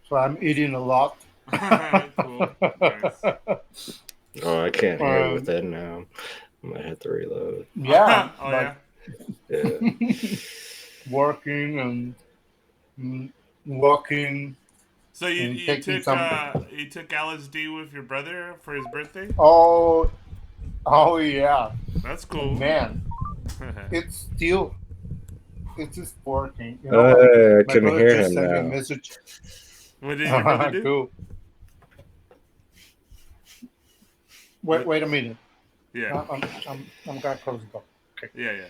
So I'm eating a lot. Cool. Nice. Oh, I can't hear with um, it now. I might have to reload. yeah, Oh like yeah. Yeah. working and walking So you and taking some. you took LSD with your brother for his birthday? Oh, oh yeah, That's and cool. man, it's still it's just working. Like I my can brother hear just him sent me a now. message. What did your brother do? Cool. Wait, What? wait a minute. Yeah. I'm gonna close the door. Okay, Yeah, yeah.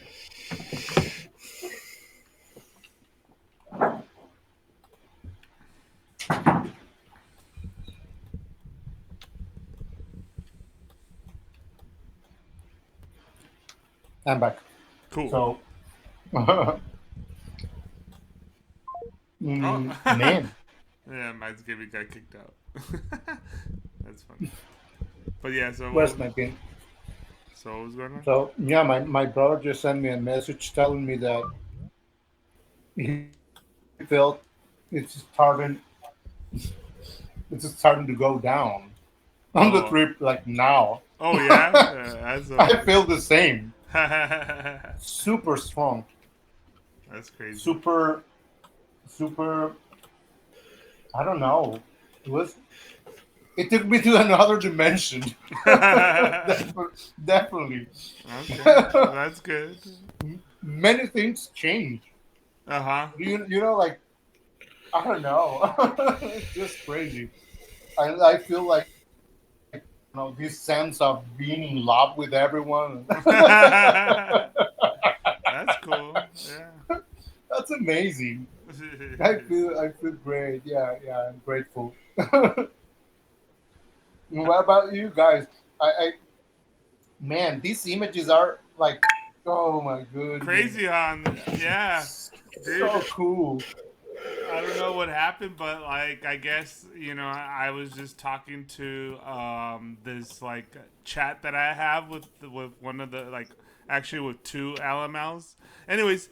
I'm back. Cool. So, Oh. man, Yeah, mine's giving got kicked out. That's funny. But yeah, where's my pin? so what was going on? So yeah, my brother just sent me a message telling me that he felt it's starting it's starting to go down on the Oh. trip like now. Oh yeah. That's I feel the same. that's Super strong, crazy. super super. I don't know. It was. It took me to another dimension. Definitely. Okay, that's good. Many things change. Uh huh. Like I don't know. It's just crazy. I feel like this sense of being in love with everyone. That's cool. Yeah. That's amazing. I feel great. Yeah, yeah. I'm grateful. What about you guys? I man, these images are like, oh my goodness, Crazy, huh? Yeah, so dude. cool. I don't know what happened, but like I guess I was just talking to this like chat that I have with one of the like actually with two LMLs. Anyways,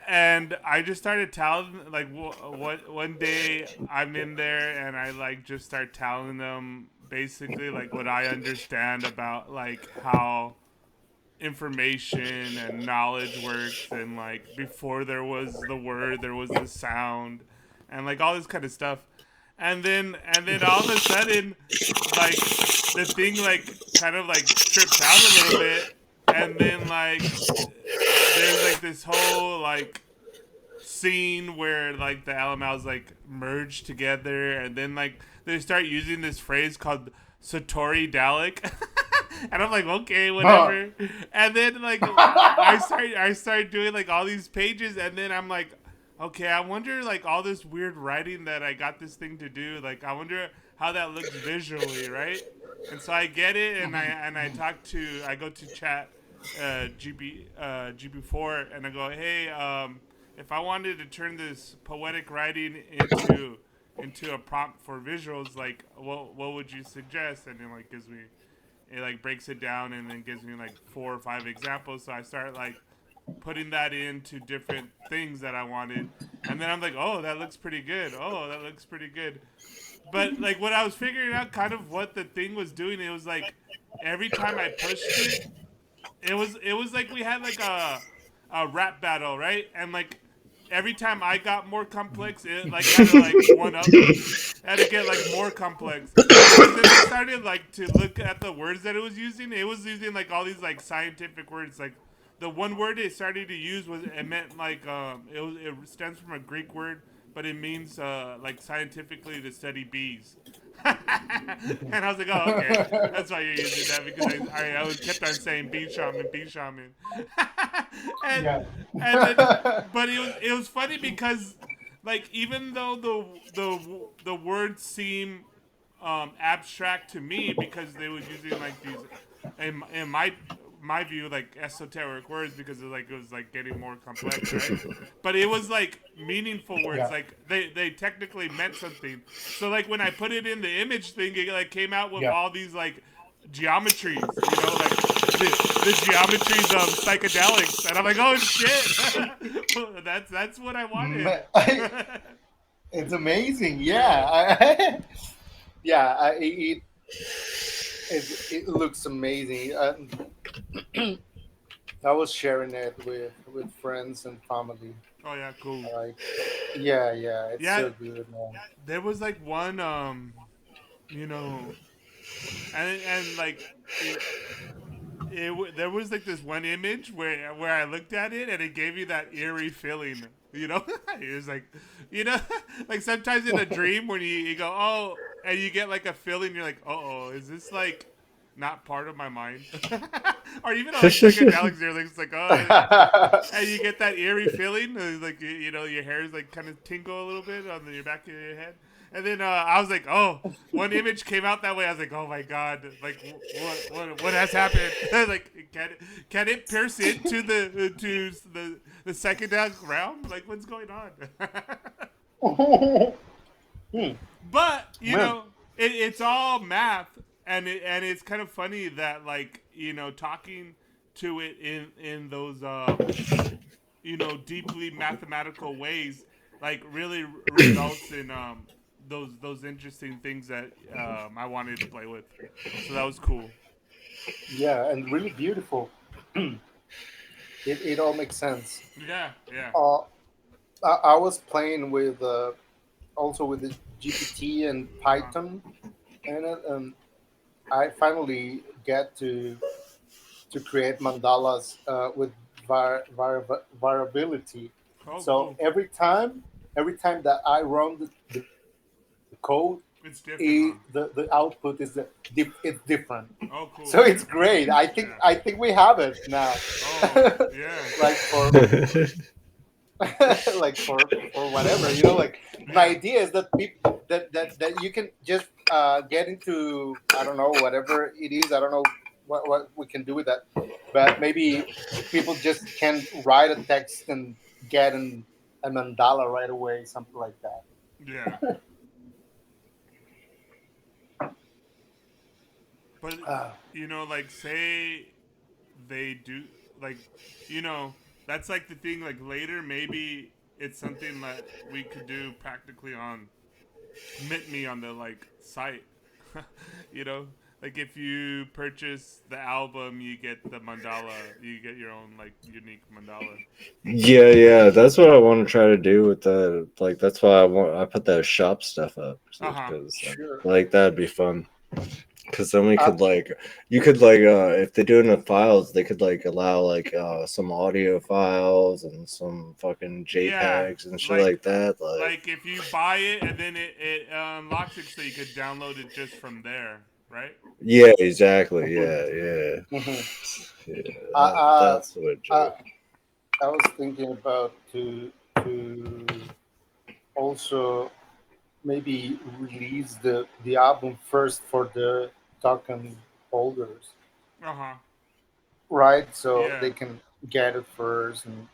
and I just started telling like what one day I'm in there and I like just start telling them basically like what I understand about like how information and knowledge works and like before there was the word there was the sound and like all this kind of stuff and then all of a sudden like the thing like kind of like trips out a little bit and then like there's like this whole like scene where like the LMLs like merge together and then like they start using this phrase called Satori Dalek. And I'm like, okay, Huh. whatever. And then like I start doing like all these pages and then I'm like, okay, I wonder like all this weird writing that I got this thing to do, like I wonder how that looks visually, right? And so I get it and I go to chat GB4 and I go, hey, if I wanted to turn this poetic writing into a prompt for visuals, like what would you suggest? And it like gives me it like breaks it down and then gives me like 4 or 5 examples. So I start like putting that into different things that I wanted. And then I'm like, oh, that looks pretty good. Oh, that looks pretty good. But like when I was figuring out kind of what the thing was doing, it was like every time I pushed it, it was like we had like a rap battle, right? And like every time I got more complex, it like had to like one up me. It had to get like more complex because then I started like to look at the words that it was using. It was using like all these like scientific words. Like the one word it started to use was it meant like it stems from a Greek word, but it means like scientifically to study bees. And I was like, oh, okay, that's why you're using that because I always kept on saying bee shaman, and Yeah. and then but it was funny because like even though the words seem abstract to me because they was using like these in my view like esoteric words because it was like getting more complex, right? But it was like meaningful words, Yeah. like they technically meant something. So like when I put it in the image thing, it like came out with Yeah. all these like geometries, like the geometries of psychedelics, and I'm like, oh shit, that's what I wanted. Ma- It's amazing. Yeah, yeah. It looks amazing. I was sharing it with friends and family. Oh yeah, cool. Like, yeah, yeah. It's Yeah, so good, man. there was like one you know, and like there was like this one image where I looked at it and it gave me that eerie feeling. You know, it was like, you know, like sometimes in a dream when you go oh and you get like a feeling you're like oh is this like not part of my mind or even on like psychedelics you're like it's like oh and you get that eerie feeling, like you know, your hairs like kind of tingle a little bit on your back of your head. And then I was like, oh, one image came out that way. I was like, oh my god, like what has happened? Like, can it pierce into to the psychedelic realm? Like, what's going on? Hmm, But you man. know, it's all math, and it's kind of funny that like you know talking to it in those you know, deeply mathematical ways, like really results in those interesting things that I wanted to play with. So that was cool. Yeah, and really beautiful. It all makes sense. Yeah, yeah. Uh, I was playing with also with the GPT and Uh-huh. Python, and I finally get to create mandalas with variability. Oh, So cool. every time that I run the code, It's different, huh? the output is it's different. Oh, cool. So it's great. Yeah. I think we have it now. Oh, yeah. Like for like for whatever, you know, like my Yeah. idea is that people that you can just get into, I don't know, whatever it is. I don't know what we can do with that, but maybe people just can write a text and get a mandala right away, something like that. Yeah. But uh, you know, like say they do like you know, that's like the thing like later maybe it's something that we could do practically on Mint Me on the like site. You know? Like if you purchase the album you get the mandala, you get your own like unique mandala. Yeah, yeah, that's what I want to try to do with the like. That's why I put that shop stuff up Uh-huh. because sure. like that'd be fun. Because then we uh, could like you could like if they do enough files, they could like allow like some audio files and some fucking Yeah. JPEGs and shit Like like that. Like if you buy it and then it unlocks it so you could download it just from there, right? yeah, exactly. mhm, Yeah, yeah, mhm. yeah. I, uh, That's what I, Joe. I was thinking about to also maybe release the album first for the token holders, Uh-huh. right? So they Yeah. can get it first, and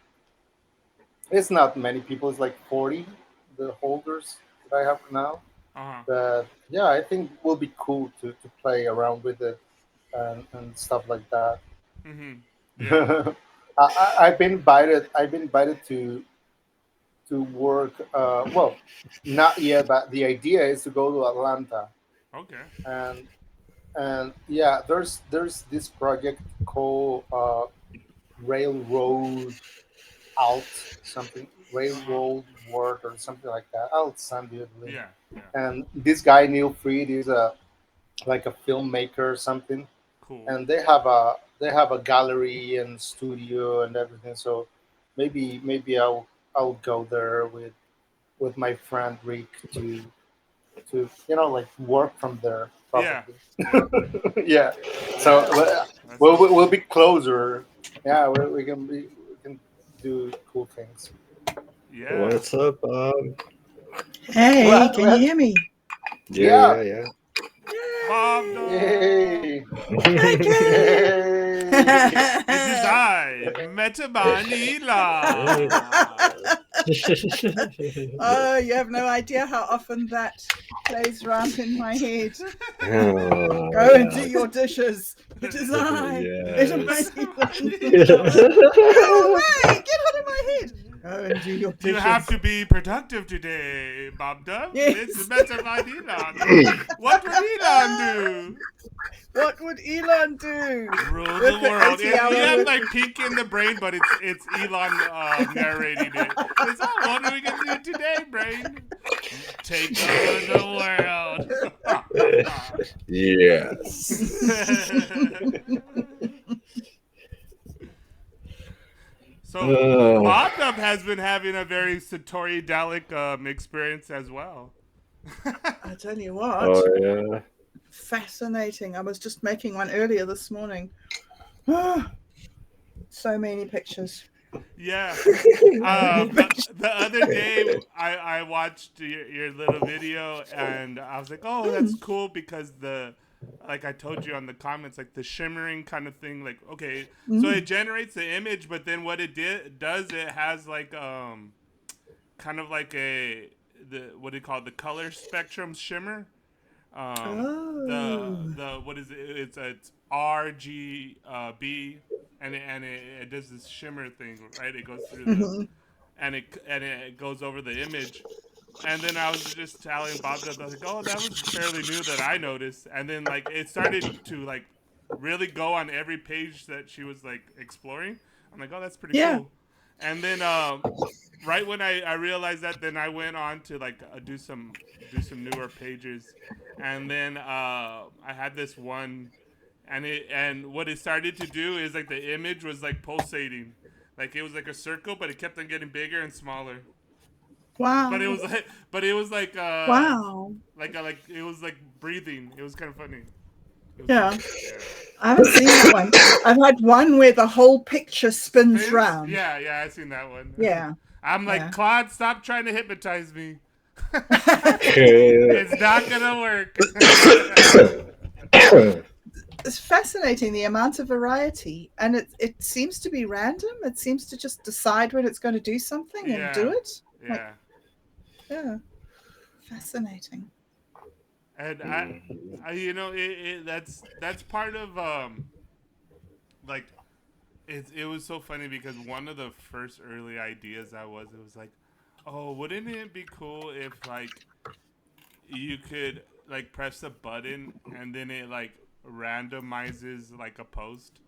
it's not many people. It's like 40 the holders that I have now. Uh-huh. But yeah, I think it will be cool to play around with it and stuff like that. Mhm. Yeah. I've been invited. I've been invited to work. Well, not yet, but the idea is to go to Atlanta, Okay. and yeah, there's this project called Railroad Alt something, Uh-huh. Railroad Word or something like that. I'll send you the link. Yeah. Yeah. And this guy Neil Fried is a like a filmmaker or something, Cool. and they have a gallery and studio and everything. So maybe I'll go there with my friend Rick to you know, like work from there Yeah. probably. Yeah. Yeah. So Yeah. That we'll, sounds we'll cool. be closer. Yeah, we can do cool things. Yeah. What's up, Bob? Hey, Well, can you hear me? Yeah, yeah. yeah, yeah. Bob dog. Yay! Okay. Yay! This is I, Meta Yeah. Manila. Oh, you have no idea how often that plays around in my head. Oh, Go and do yeah. your dishes. It is I, Meta Yes. Manila. Manila. Go away! Get out of my head! Oh, and do your You have dishes. to be productive today, Bob Dub. Yes. It's better by Elon. What would Elon do? What would Elon do? Rule the With the world. 80-hour You have work. like Pinky in the Brain, but it's Elon narrating it. It's what are we gonna do today, Brain? Take over the world. Yes. So Oh, Bob Dub has been having a very Satori Dalek experience as well. I tell you what, oh yeah. fascinating. I was just making one earlier this morning. So many pictures. Yeah. Many pictures. The other day, I watched your little video and I was like, oh, that's cool because like I told you on the comments, like the shimmering kind of thing, like, okay, so it generates the image, but then what it does, it has like, kind of like what do you call it, the color spectrum shimmer. Oh. What is it? It's RGB, and it does this shimmer thing, right? It goes through and it goes over the image. And then I was just telling Bob that I was like, oh, that was fairly new that I noticed. And then like it started to like really go on every page that she was like exploring. I'm like, oh, that's pretty Yeah. cool. And then right when I realized that, then I went on to like do some newer pages, and then I had this one, and what it started to do is like the image was like pulsating, like it was like a circle, but it kept on getting bigger and smaller. Wow. But it was like Wow. like it was like breathing. It was kind of funny. It was Yeah. funny. Yeah. I haven't seen that one. I've had one where the whole picture spins Spins? round. Yeah, I seen that one. Yeah. I'm like, Yeah. Claude, stop trying to hypnotize me. It's not gonna work. It's fascinating the amount of variety, and it seems to be random. It seems to just decide when it's going to do something and do it. Like, Yeah. yeah, fascinating. And that's part of like it was so funny because one of the first early ideas it was like, oh, wouldn't it be cool if like you could like press a button and then it like randomizes like a post.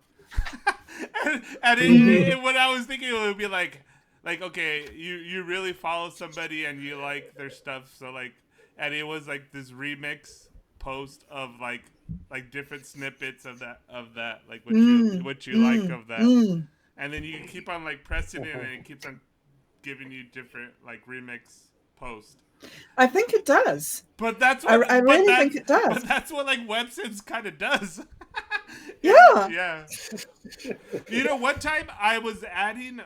And what I was thinking, it would be like okay, you really follow somebody and you like their stuff, so like, and it was like this remix post of like different snippets of that like what you like of that, and then you keep on like pressing it and it keeps on giving you different like remix posts. I think it does. But that's I what really think it does. But that's what like WebSims kind of does. Yeah. Yeah. You know, one time I was adding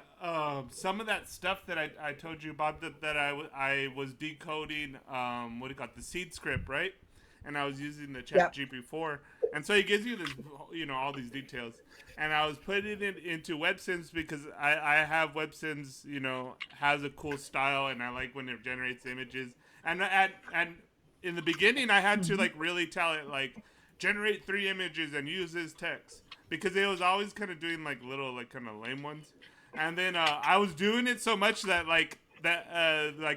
some of that stuff that I told you about that I was decoding what do you call it, the seed script, right? And I was using the chat GP4, and so it gives you this, all these details. And I was putting it into WebSims because I have WebSims, has a cool style, and I like when it generates images. And in the beginning, I had to like really tell it like generate 3 images and use this text because it was always kind of doing like little like kind of lame ones. And then I was doing it so much that like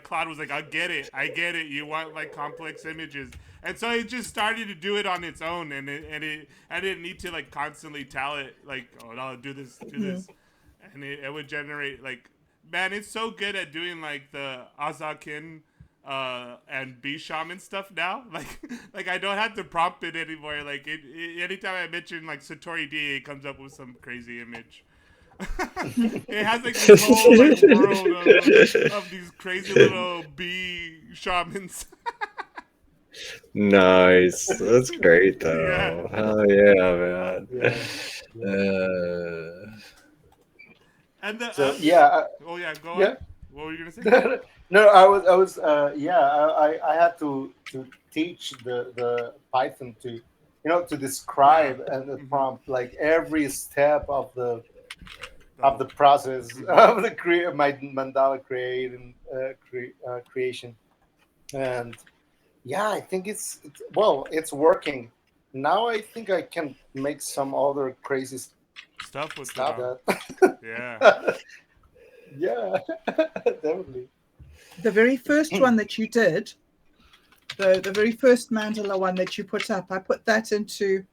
Claude was like, I get it. You want like complex images, and so it just started to do it on its own, and I didn't need to like constantly tell it like, oh no, do this, and it would generate like, man, it's so good at doing like the Azakin and B shaman stuff now. Like I don't have to prompt it anymore. Like anytime I mention like Satori D, it comes up with some crazy image. It has like this whole like world of these crazy little bee shamans. Nice. That's great though. Yeah. Hell yeah, man. And the So yeah, oh yeah, go yeah. on. What were you gonna say? No, I was I had to teach the Python to to describe and the prompt like every step of the process of the my mandala creation. And yeah, I think it's working now. I think I can make some other crazy Stuff with stuff that. that Yeah. Yeah, definitely. The very first one that you did, the very first mandala one that you put up, I put that into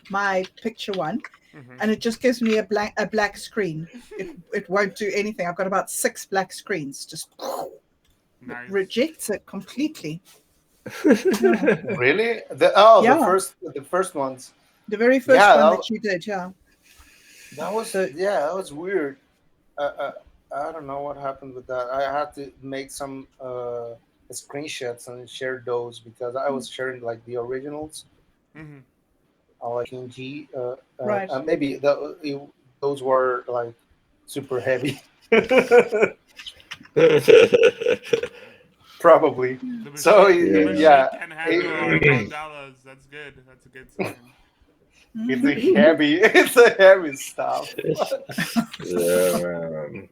my picture one, Mm-hmm. and it just gives me a black screen. It won't do anything. I've got about 6 black screens. Just it Nice. rejects it completely. Yeah, Really? The yeah. first ones. The very first Yeah, one that you did, yeah. The that was weird. Uh, I don't know what happened with that. I had to make some screenshots and share those because I was sharing like the originals, Mm-hmm. like PNG. right. Maybe those were like super heavy, probably. So The Yeah. machine yeah, can handle our it, mandalas. That's good. That's a good sign. it's a heavy, it's a heavy stuff. Yeah, man.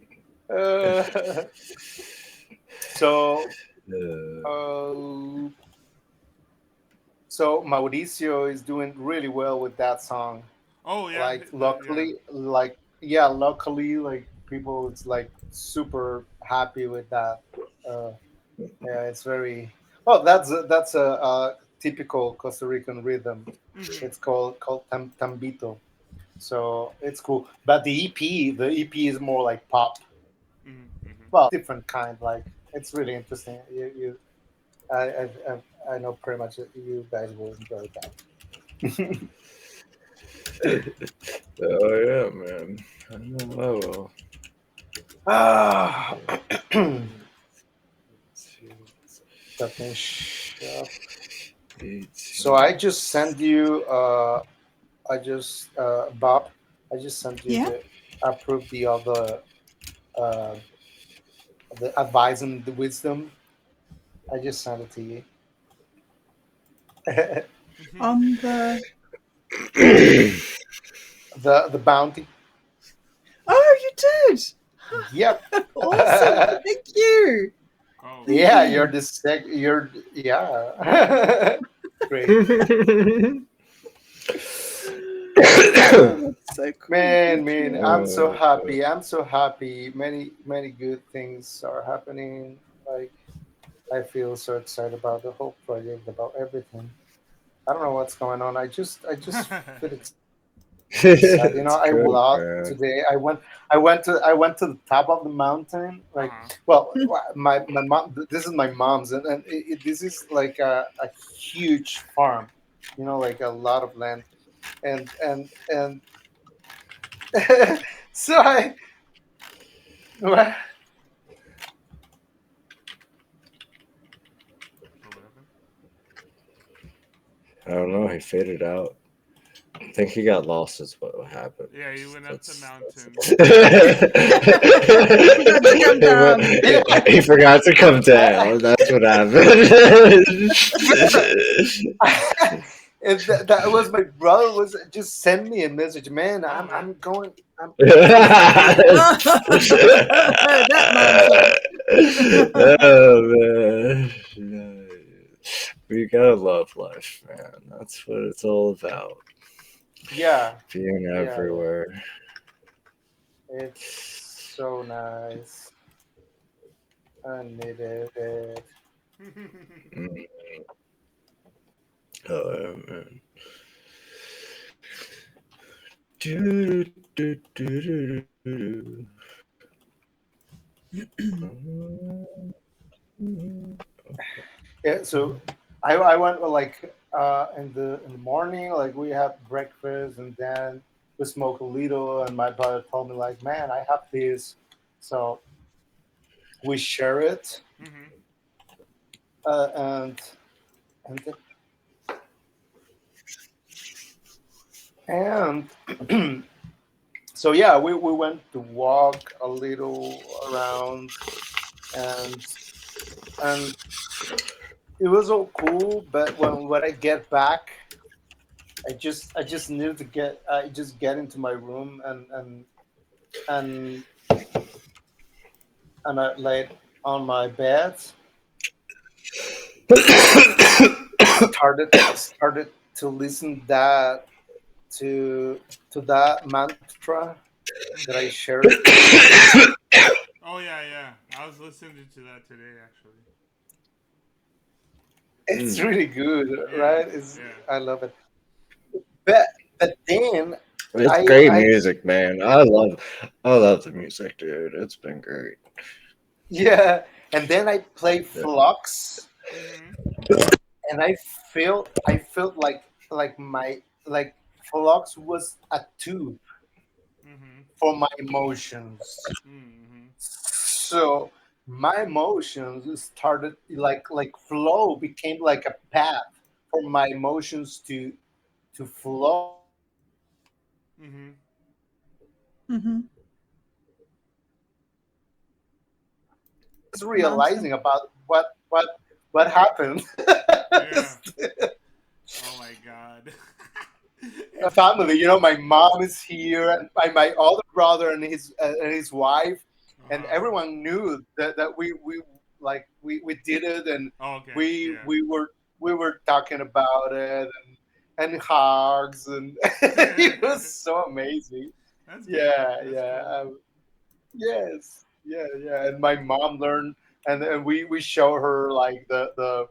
Uh, so Uh, uh, so Mauricio is doing really well with that song. Oh yeah, Like yeah. luckily, like yeah, luckily, like people, it's like super happy with that. Uh, yeah, it's very. Oh, that's a typical Costa Rican rhythm. Mm-hmm. It's called tambito. So it's cool. But the EP is more like pop. Mm-hmm. Mm-hmm. Well, different kind. Like it's really interesting. I know pretty much that you guys will enjoy that. oh yeah, man. I know I will. Ah, Let's let me share. So see. I just sent you. I just Bob. I just sent you Yeah. the approve the other uh, the advice and the wisdom. I just sent it to you. On the The bounty. Oh, you did. Yep. Awesome. Thank you. Oh, Thank Yeah, you. you're the sec. You're yeah. Great. Oh, that's so cool. Thank Man, you. I'm so happy. I'm so happy. Many good things are happening. Like I feel so excited about the whole project, about everything. I don't know what's going on. I just feel excited. I walked a it's lot good, today. man. I went to the top of the mountain. uh Like, huh. well, my mom. This is my mom's, and this is like a huge farm. Like a lot of land, and so I. Well, Or whatever. I don't know. He faded out. I think he got lost. Is what happened. Yeah, he went up the That's mountain. He forgot to come down. he forgot to come I, down. That's what happened. and that was my brother was just send me a message, man. Oh, I'm going. I'm That mountain. oh man, we gotta love life, man. That's what it's all about. yeah, Being yeah. everywhere. It's so nice. I needed it. Mm. Oh man. Do, do, do, do, do, do. Yeah. So I went like in the morning, like we have breakfast, and then we smoke a little. And my brother told me like, man, I have this, so we share it, mm-hmm. and and and so yeah, we went to walk a little around, and and it was all cool. But when I get back, I just needed to get I just get into my room, and I laid on my bed, started to listen that to that mantra that I Mm-hmm. shared. Oh yeah, yeah. I was listening to that today, actually. It's Mm. really good, Yeah, right? It's yeah. I love it. But but then It's I great I music, man. I love the music, dude. It's been great. yeah, and then I played Yeah. Flux, Mhm. and I felt like Flux was a tube Mhm. for my emotions. Mhm. So my emotions started like flow became like a path for my emotions to flow Mhm. Mm-hmm. just Mountain. realizing about what happened. Yeah. Oh my god. A family, my mom is here, and my older brother and his wife, and Uh-huh. everyone knew that we did it, and Oh, okay. we Yeah. we were we were talking about it, and hugs, and it was so amazing. That's good. Yeah, That's yeah, cool. yes, yeah, yeah. And my mom learned, and we show her like the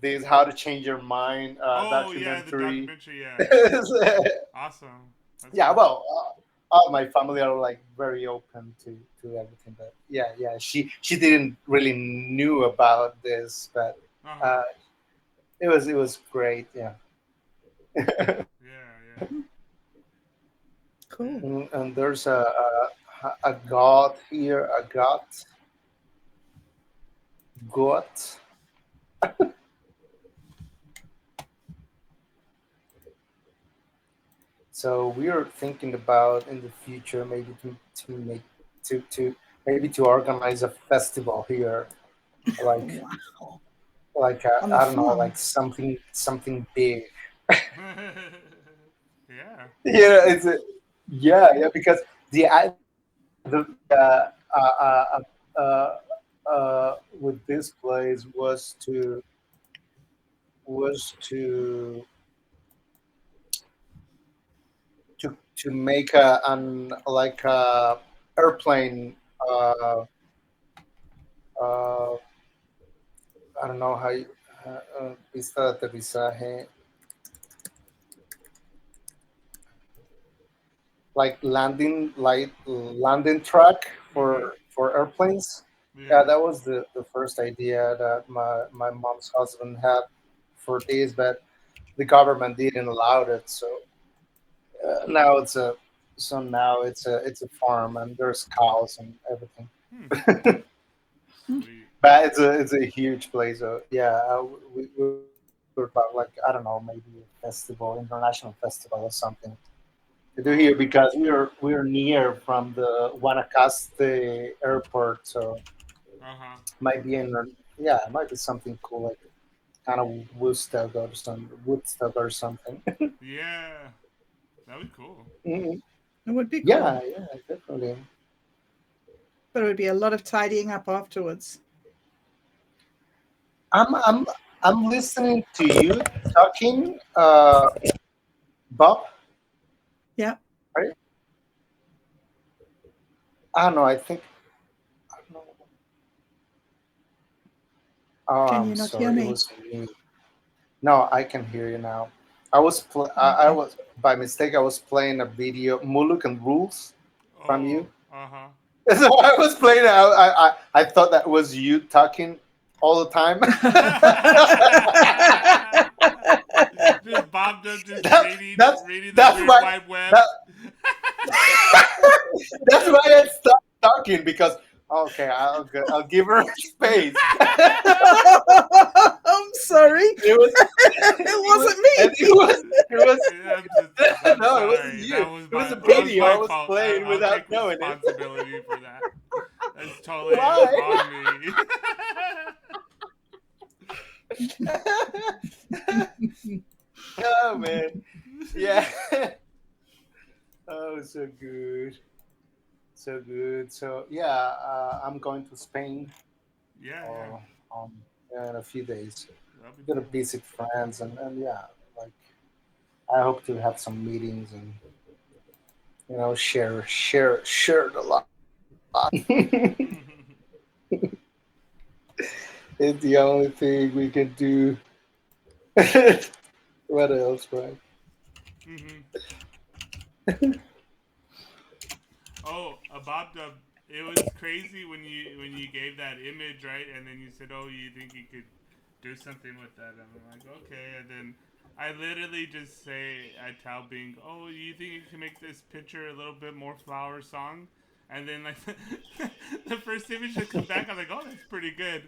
this How to Change Your Mind Oh yeah, the documentary. documentary. Yeah, yeah. Awesome. That's Yeah, cool. well, all my family are like very open to everything, but yeah, yeah, she didn't really knew about this, but Uh huh. uh, it was great. Yeah. Yeah, yeah, yeah. Cool. And there's a god here, a god. So we are thinking about in the future maybe to make to maybe to organize a festival here, like Wow. On the I don't know, farm. like something big. Yeah. Yeah, yeah, because with this place was to make a an like a airplane. Uh, uh, I don't know how pista de aterrizaje, like landing track Mhm. for airplanes. Yeah, Yeah. that was the first idea that my mom's husband had for this, but the government didn't allow it. Now it's a now it's a farm, and there's cows and everything. Hmm. Sweet. But it's a huge place. So yeah, we were about like I don't know, maybe a festival, international festival or something to do here Oh. because we're near from the Guanacaste airport, so Uh huh. might be in yeah, it might be something cool like kind of Woodstock or something. Yeah. That'd be cool. Mhm. It would be Yeah, cool, yeah, definitely. but it would be a lot of tidying up afterwards. I'm I'm I'm listening to you talking, Bob. Yeah. Are you? I don't know. I think. I don't know. Oh, Can I'm you not hear sorry. It me? was me. No, I can hear you now. I Okay. was by mistake. I was playing a video, Muluk and Rules, from Oh. you. Uh huh. So I was playing. I thought that was you talking all the time. Just bombed up, just that, that's reading the that's weird why wide web. that that's why I stopped talking because okay, I'll give her space. I'm sorry. It was It wasn't and me. it was I'm no, it wasn't sorry. you. It was a video I My was fault. playing I'll without take knowing it. responsibility for that. That's totally Why? on me. Oh man, yeah. Oh, so good, so good. So yeah, I'm going to Spain Yeah, yeah. uh, um, in a few daase. That'd be Gonna cool. visit friends and yeah, like I hope to have some meetings and share the life. It's the only thing we can do. What else, Brian? Mm-hmm. Oh, Bob Dub, it was crazy when you gave that image, right? And then you said, "Oh, you think you could do something with that?" And I'm like, "Okay." And then I literally just say, I tell Bing, "Oh, you think you can make this picture a little bit more flower song?" And then like the first image that comes back, I'm like, "Oh, that's pretty good."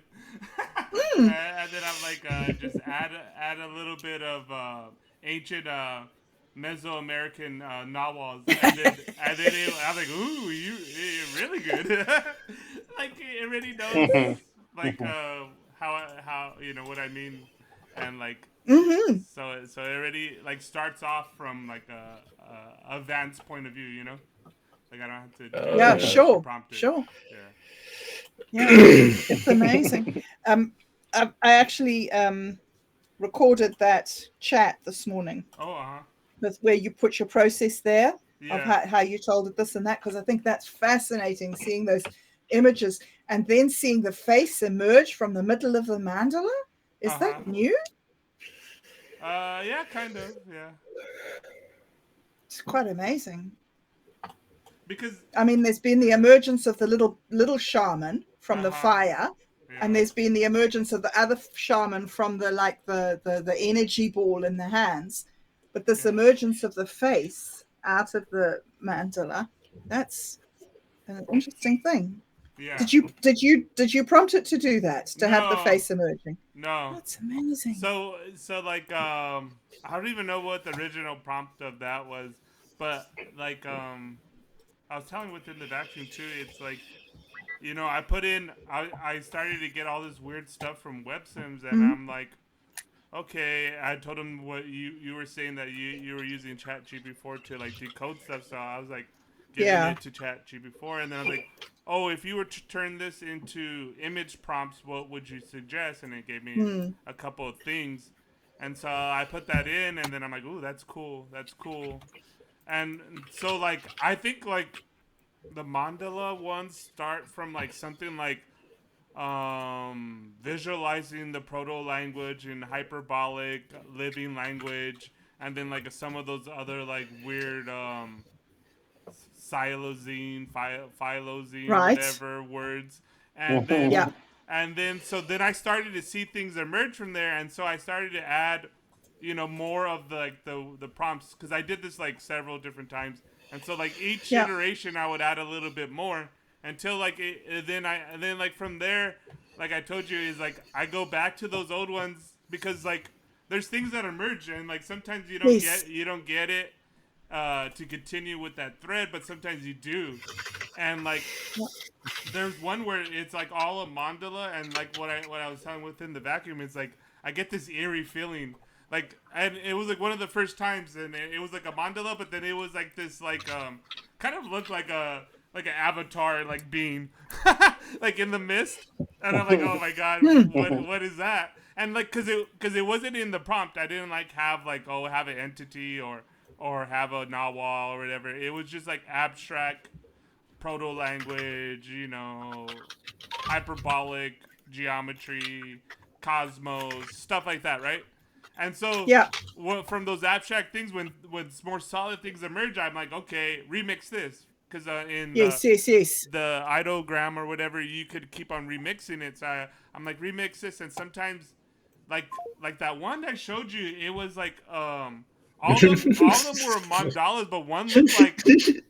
Mm. And then I'm like, just add a little bit of ancient Mesoamerican narwhals, I'm like, ooh, you're really good. Like it already knows like how what I mean, and like Hmm. so it already like starts off from like a advanced point of view, like I don't have to do Yeah, anything to Yeah. sure, prompt it. sure. Yeah. Yeah, it's amazing. I actually recorded that chat this morning Oh, uh huh. with where you put your process there of Yeah. how you told it this and that, because I think that's fascinating seeing those images and then seeing the face emerge from the middle of the mandala. Is Uh huh. that new? Yeah, kind of. Yeah. It's quite amazing. Because. I mean, there's been the emergence of the little shaman from Uh the huh. fire, and Yeah. there's been the emergence of the other shaman from the like the energy ball in the hands. But this Yeah. emergence of the face out of the mandala, that's an interesting thing. Yeah. Did you prompt it to do that, to have the No. face emerging? No. That's amazing. So like I don't even know what the original prompt of that was, but like I was telling within the vacuum too. It's like I put in I started to get all this weird stuff from WebSims, and Mm. I'm like, okay. I told him what you were saying, that you were using ChatGPT to like decode stuff. So I was like giving Yeah. it to ChatGPT, and then I was like, oh, if you were to turn this into image prompts, what would you suggest? And it gave me Mm. a couple of things, and so I put that in, and then I'm like, ooh, that's cool, that's cool. And so like I think like the mandala ones start from like something like visualizing the proto language in hyperbolic living language, and then like some of those other like weird phylozine Right. whatever words, and then Yeah. Mhm. then I started to see things emerge from there, and so I started to add more of the like the prompts, because I did this like several different times, and so like each Yeah. iteration I would add a little bit more until like then like from there, like I told you, is like I go back to those old ones, because like there's things that emerge, and like sometimes Yes. you don't get it to continue with that thread, but sometimes you do. And like there's one where it's like all a mandala, and like what I was telling within the vacuum is like I get this eerie feeling, like, and it was like one of the first times, and it was like a mandala, but then it was like this like kind of looked like an avatar like being like in the mist, and I'm like, oh my god, Hmm. what is that? And like because it wasn't in the prompt, I didn't like have like, oh, have an entity or have a narwhal or whatever. It was just like abstract proto language, hyperbolic geometry, cosmos, stuff like that, right? And so Yeah. from those abstract things, when more solid things emerge, I'm like, okay, remix this, because in Yes. Yes. Yes. the ideogram or whatever, you could keep on remixing it. So I'm like, remix this, and sometimes like that one I showed you, it was like all of them were mandalas, but one looked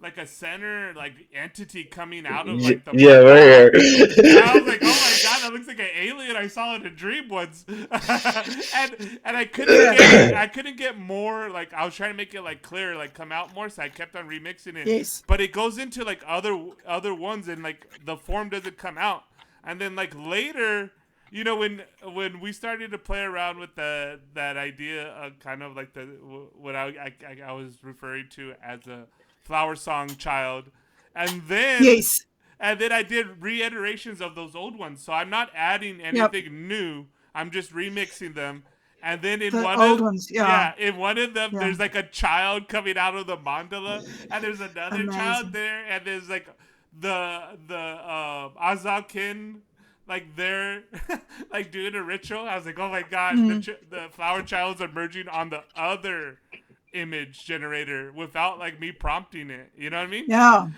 like a center like entity coming out of like the Yeah, mandala. right And I was here. like, oh my god, that looks like an alien I saw in a dream once. And I couldn't get it. I couldn't get more. Like I was trying to make it like clear, like come out more. So I kept on remixing it. Yes. But it goes into like other ones, and like the form doesn't come out. And then like later, when we started to play around with that idea of kind of like the what I was referring to as a flower song child, and then Yes. and then I did reiterations of those old ones. So I'm not adding Yep. anything new. I'm just remixing them. And then in The one old of ones. Yeah. yeah, in one of them Yeah. there's like a child coming out of the mandala, and there's another child Amazing. there, and there's like Azakin, like they're like doing a ritual. I was like, oh my gosh, Mm. the flower child is emerging on the other image generator without like me prompting it. You know what I mean? Yeah.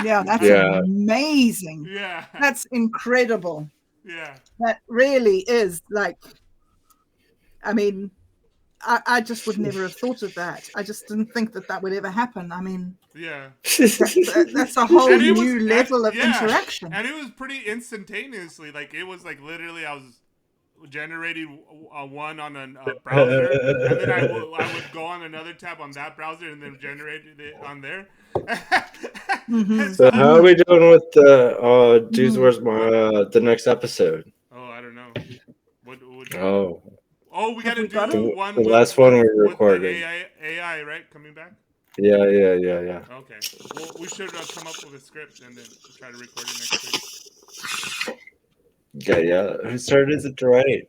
Yeah, that's Yeah. amazing. Yeah. That's incredible. Yeah. That really is like, I mean, I just would never have thought of that. I just didn't think that that would ever happen. I mean, Yeah. that's a whole And it was new level of yeah, interaction. and it was pretty instantaneously. Like it was like literally, I was generating one on a browser, and then I would go on another tab on that browser, and then generated it on there. Mhm. So how are we doing with the geez, Mhm. where's my the next episode? Oh, I don't know. What would you? Oh, Oh, we got Have to we got do it? the one last one we with the recorded. AI, right? Coming back. Yeah, yeah, yeah, yeah. Okay. Well, we should come up with a script and then try to record it next week. Yeah, yeah. Who started it to write?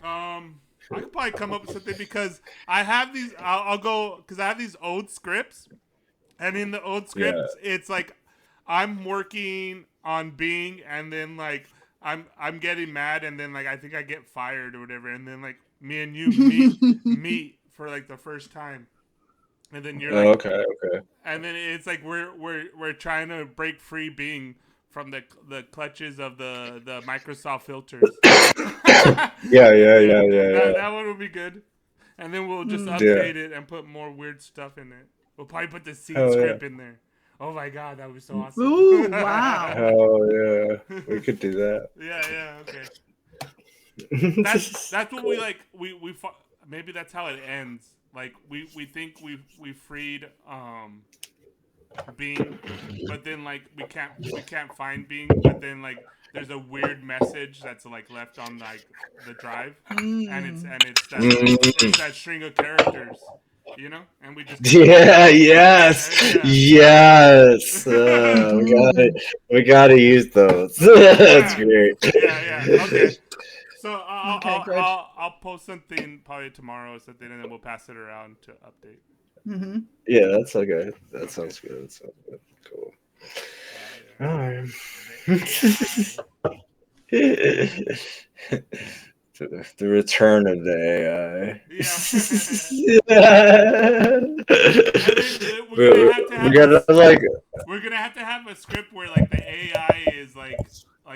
I could probably come up with something because I have these. I'll go because I have these old scripts, and in the old Yeah. scripts, it's like I'm working on Bing, and then like I'm getting mad, and then like I think I get fired or whatever, and then like me and you meet for like the first time, and then you're Oh, like, okay, okay. and then it's like we're trying to break free Bing from the clutches of the Microsoft filters. Yeah, yeah, yeah, yeah, yeah. That one would be good. And then we'll just Mm. update it and put more weird stuff in it. We'll probably put the scene Hell yeah. script in there. Oh my god, that would be so awesome. Ooh, wow. Hell yeah. We could do that. Yeah, okay. That's what we like. Maybe that's how it ends. Like we think we freed Bing, but then like we can't find Bing, but then like there's a weird message that's like left on like the drive, and it's Mm. that string of characters, you know, and we just Yeah, yes, Yeah. yes. We gotta use those. That's great. Yeah. Okay. So Okay, good. I'll post something probably tomorrow or something, and then we'll pass it around to update. Mm-hmm. Yeah, that's okay. That sounds good. That sounds good. Cool. All right. The return of the AI. We're gonna have to we gotta like. We're gonna have to have a script where like the AI is like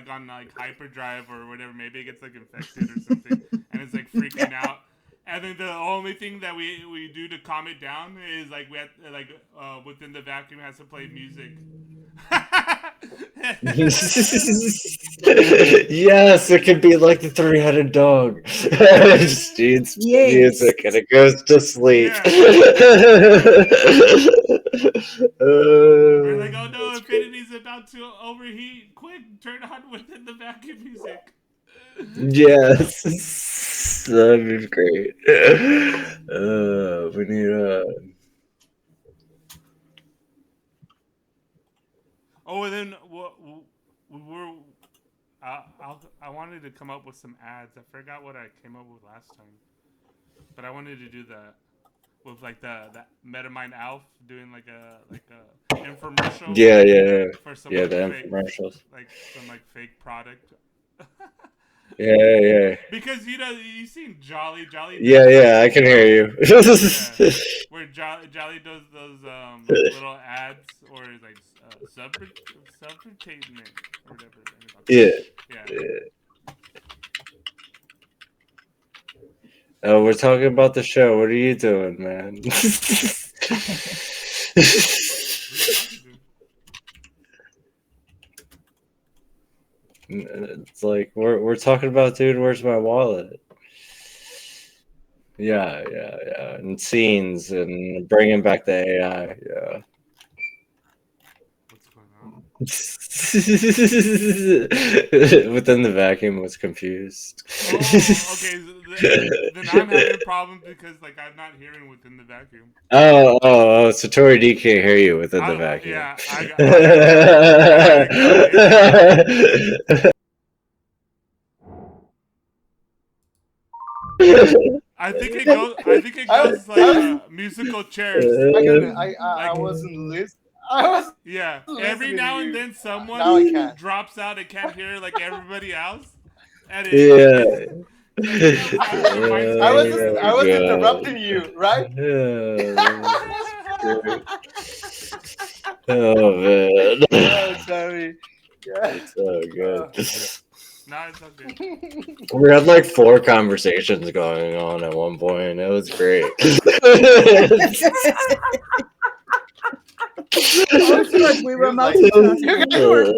on like hyperdrive or whatever. Maybe it gets like infected or something, and it's like freaking out. And then the only thing that we do to calm it down is like we have like within the vacuum has to play music. Yes, it could be like the three-headed dog. Just needs music and it goes to sleep. We're like, oh no, Infinity's about to overheat. Quick, turn on within the vacuum music. Yes, that'd be great. We need Oh, and then we were. I wanted to come up with some ads. I forgot what I came up with last time, but I wanted to do that with like the MetaMind Alf doing like a infomercial. Yeah. For some Yeah, like, the fake, infomercials. like some like fake product. Yeah. Because you seen Jolly. Yeah, I can hear you. Where Jolly does those little ads or like subvertating it or whatever. Yeah. Oh, we're talking about the show. What are you doing, man? It's like we're talking about, dude. Where's my wallet? Yeah, and scenes and bringing back the AI. Yeah. What's going on? Within the vacuum was confused. Oh, okay. Then I'm having a problem because like I'm not hearing within the vacuum. Oh, so Tori D can't hear you within the vacuum. Yeah, I think it goes like musical chairs. I wasn't listening. I was Yeah, listening every to now and you. then someone Now I can't. drops out and can't hear like everybody else, and Yeah. it becomes hard to find space for I everybody. was God. interrupting you, right? Yeah, oh man. Oh, sorry. Yeah. It's so good. No, it's okay. We had like 4 conversations going on at one point. It was great. Oh, Good. We he were was like, "You multitasking. guys were." Uh,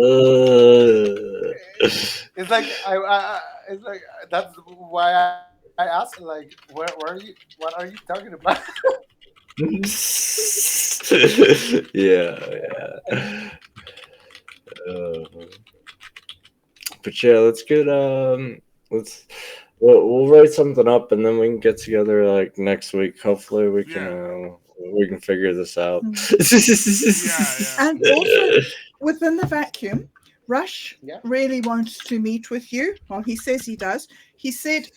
It's like it's like that's why I asked, like, where are you? What are you talking about? yeah. Uh, but yeah, let's get let's we'll write something up and then we can get together like next week. Hopefully Yeah, we can figure this out. Hmm. yeah. And also, within the vacuum, Rush Yeah. really wants to meet with you. Well, he says he does. He said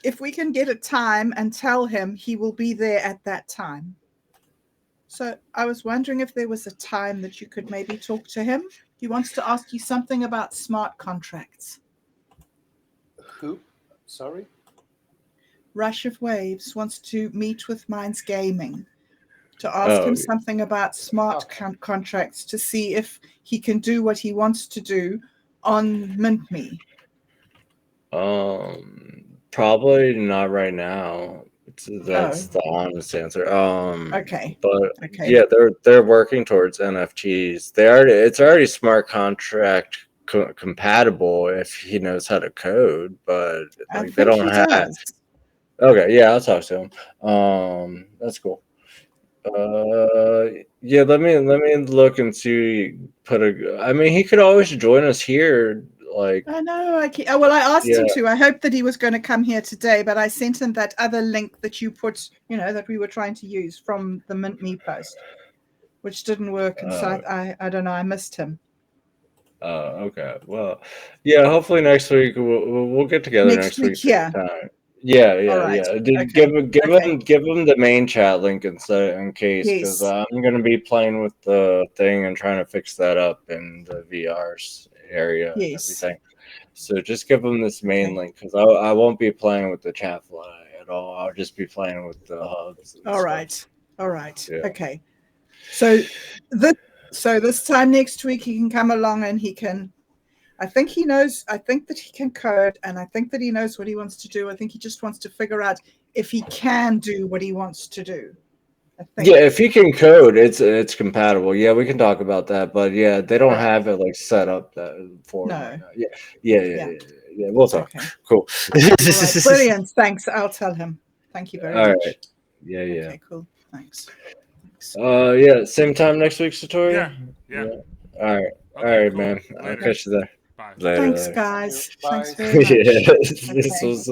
if we can get a time and tell him, he will be there at that time. So I was wondering if there was a time that you could maybe talk to him. He wants to ask you something about smart contracts. Who? Sorry. Rush of Waves wants to meet with Minds Gaming to ask him Oh, something about smart Okay. contracts to see if he can do what he wants to do on MintMe. probably not right now. Oh, That's the honest answer. okay. But Okay. yeah, they're working towards NFTs. It's already smart contract compatible if he knows how to code, but I like they think don't he have. does. Okay, yeah, I'll talk to him. That's cool. Yeah, let me look and see. I mean, he could always join us here. Like, I know. Well, I asked yeah, him to. I hoped that he was going to come here today, but I sent him that other link that you put, that we were trying to use from the MintMe post, which didn't work. And so uh, I don't know. I missed him. okay. Well, yeah. Hopefully next week we'll get together Next next week week, yeah. sometime. Yeah, All yeah, right. yeah. Okay. Okay. Give him the main chat link in case because Yes. I'm gonna be playing with the thing and trying to fix that up in the VR's area and Yes. everything. So just give him this main Okay. link because I won't be playing with the chat fly at all. I'll just be playing with the hubs and All stuff. right. All right. Yeah. Okay. So this time next week he can come along and he can. I think that he can code, and I think that he knows what he wants to do. I think he just wants to figure out if he can do what he wants to do. I think. Yeah, if he can code, it's compatible. Yeah, we can talk about that. But yeah, they don't All right. have it like set up for him No. right now. Yeah. Yeah. We'll talk. Okay. Cool. All right. Brilliant. Thanks. I'll tell him. Thank you very All much. right. Yeah. Okay. Cool. Thanks. Yeah. Same time next week, Satori. Yeah. All right. All Okay, right, cool. man. I'll Later. catch you there. Bye. Later. Thanks, Later. guys. Bye. Thanks very much. Yeah. Okay. This was